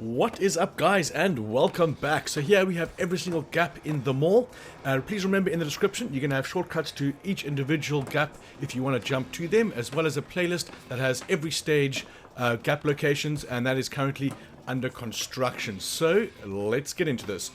What is up, guys, and welcome back. So here we have every single gap in the mall. Please remember, in the description you're going to have shortcuts to each individual gap if you want to jump to them, as well as a playlist that has every stage gap locations, and that is currently under construction. So let's get into this.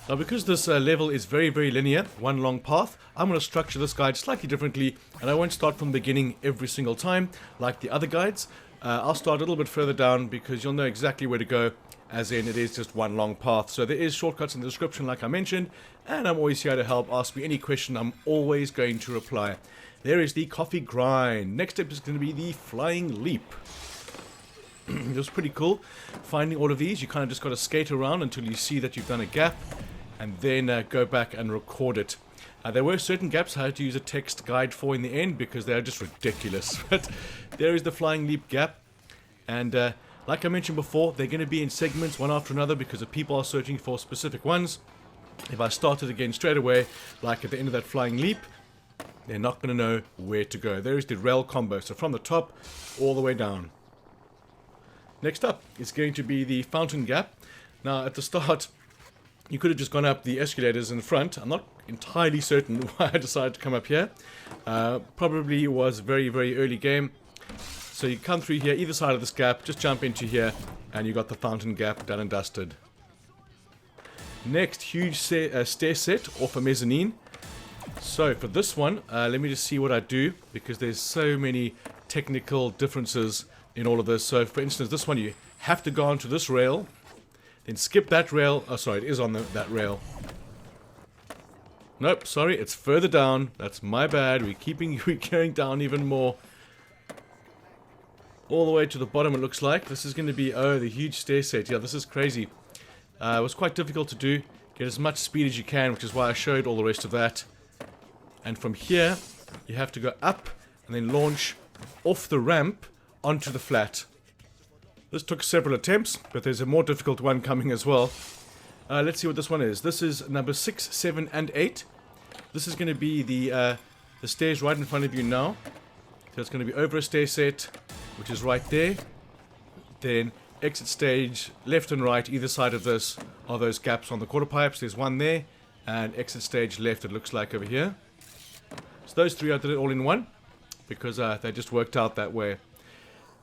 Now, because this level is very linear, one long path, I'm going to structure this guide slightly differently, and I won't start from the beginning every single time like the other guides. I'll start a little bit further down because you'll know exactly where to go, as in it is just one long path. So there is shortcuts in the description like I mentioned, and I'm always here to help. Ask me any question, I'm always going to reply. There is the coffee grind. Next step is going to be the flying leap. It was pretty cool finding all of these. You kind of just got to skate around until you see that you've done a gap, and then go back and record it. There were certain gaps I had to use a text guide for in the end because they are just ridiculous. But there is the flying leap gap, and like I mentioned before, they're going to be in segments one after another because the people are searching for specific ones. If I started again straight away, like at the end of that flying leap, they're not going to know where to go. There is the rail combo, so from the top all the way down. Next up is going to be the fountain gap. Now at the start, you could have just gone up the escalators in front. I'm not entirely certain why I decided to come up here. Probably was very early game. So you come through here, either side of this gap, just jump into here, and you got the fountain gap done and dusted. Next, huge stair set off a mezzanine. So for this one, let me just see what I do, because there's so many technical differences in all of this. So for instance, this one, you have to go onto this rail, then skip that rail. Oh, sorry, it is on that rail. Nope, sorry, it's further down. That's my bad. We're going down even more. All the way to the bottom, it looks like. This is going to be, oh, the huge stair set. Yeah, this is crazy. It was quite difficult to do. Get as much speed as you can, which is why I showed all the rest of that. And from here, you have to go up and then launch off the ramp onto the flat. This took several attempts, but there's a more difficult one coming as well. Let's see what this one is. This is number 6, 7, and 8. This is going to be the stairs right in front of you now. So it's going to be over a stair set, which is right there. Then exit stage, left and right, either side of this are those gaps on the quarter pipes. There's one there, and exit stage left, it looks like over here. So those three I did it all in one, because they just worked out that way.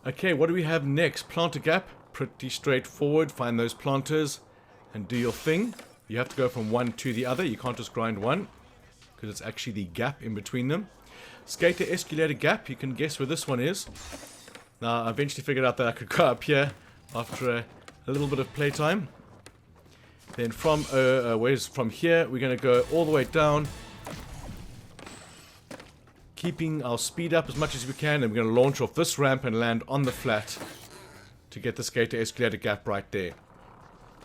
Okay, what do we have next? Plantre Gap, pretty straightforward. Find those planters and do your thing. You have to go from one to the other. You can't just grind one, because it's actually the gap in between them. Escalator Gap, you can guess where this one is. Now, I eventually figured out that I could go up here after a little bit of playtime. Then from here, we're going to go all the way down, keeping our speed up as much as we can, and we're going to launch off this ramp and land on the flat to get the Escalator Gap right there.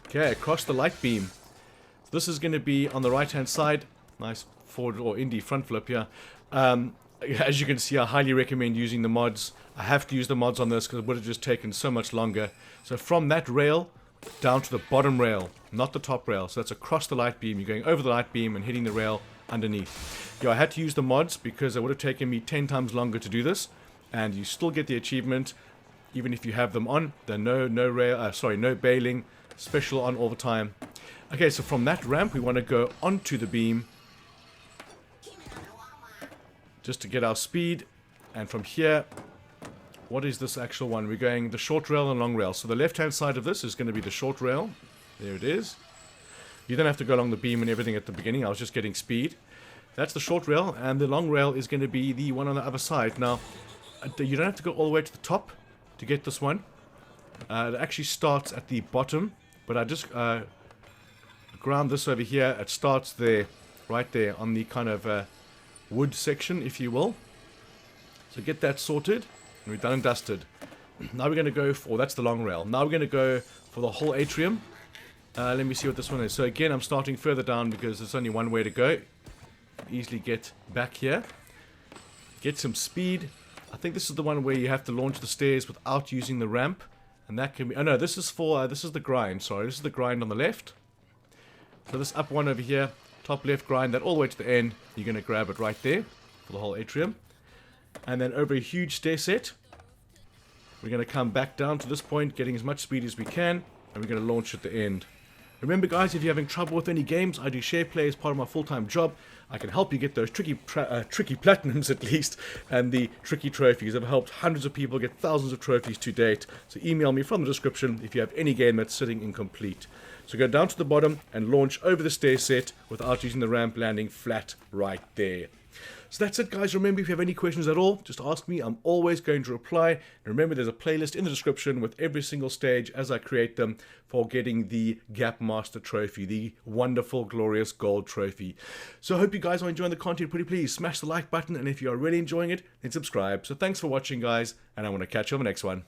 Okay, across the light beam. So this is going to be on the right hand side. Nice forward or indie front flip here. As you can see, I highly recommend using the mods. I have to use the mods on this because it would have just taken so much longer. So from that rail down to the bottom rail, not the top rail. So that's across the light beam. You're going over the light beam and hitting the rail underneath. Yeah, I had to use the mods because it would have taken me 10 times longer to do this, and you still get the achievement even if you have them on. There no bailing, special on all the time. Okay, so from that ramp we want to go onto the beam just to get our speed, and from here, what is this actual one? We're going the short rail and long rail. So the left hand side of this is going to be the short rail. There it is. You don't have to go along the beam and everything at the beginning. I was just getting speed. That's the short rail, and the long rail is going to be the one on the other side. Now, you don't have to go all the way to the top to get this one. It actually starts at the bottom, but I just ground this over here. It starts there, right there, on the kind of wood section, if you will. So get that sorted, and we're done and dusted. Now we're going to go for, that's the long rail. Now we're going to go for the Whole Atrium. Let me see what this one is. So again, I'm starting further down because there's only one way to go. Easily get back here. Get some speed. I think this is the one where you have to launch the stairs without using the ramp. And that can be... Oh no, this is for... this is the grind. Sorry, this is the grind on the left. So this up one over here. Top left grind that all the way to the end. You're going to grab it right there for the Whole Atrium. And then over a huge stair set. We're going to come back down to this point, getting as much speed as we can. and we're going to launch at the end. Remember guys, if you're having trouble with any games, I do share play as part of my full-time job. I can help you get those tricky platinums at least, and the tricky trophies. I've helped hundreds of people get thousands of trophies to date. So email me from the description if you have any game that's sitting incomplete. So go down to the bottom and launch over the stair set without using the ramp, landing flat right there. So that's it guys. Remember, if you have any questions at all, just ask me. I'm always going to reply. And remember, there's a playlist in the description with every single stage as I create them for getting the Gap Master trophy, the wonderful, glorious gold trophy. So I hope you guys are enjoying the content. Pretty please smash the like button, and if you are really enjoying it, then subscribe. So thanks for watching guys, and I want to catch you on the next one.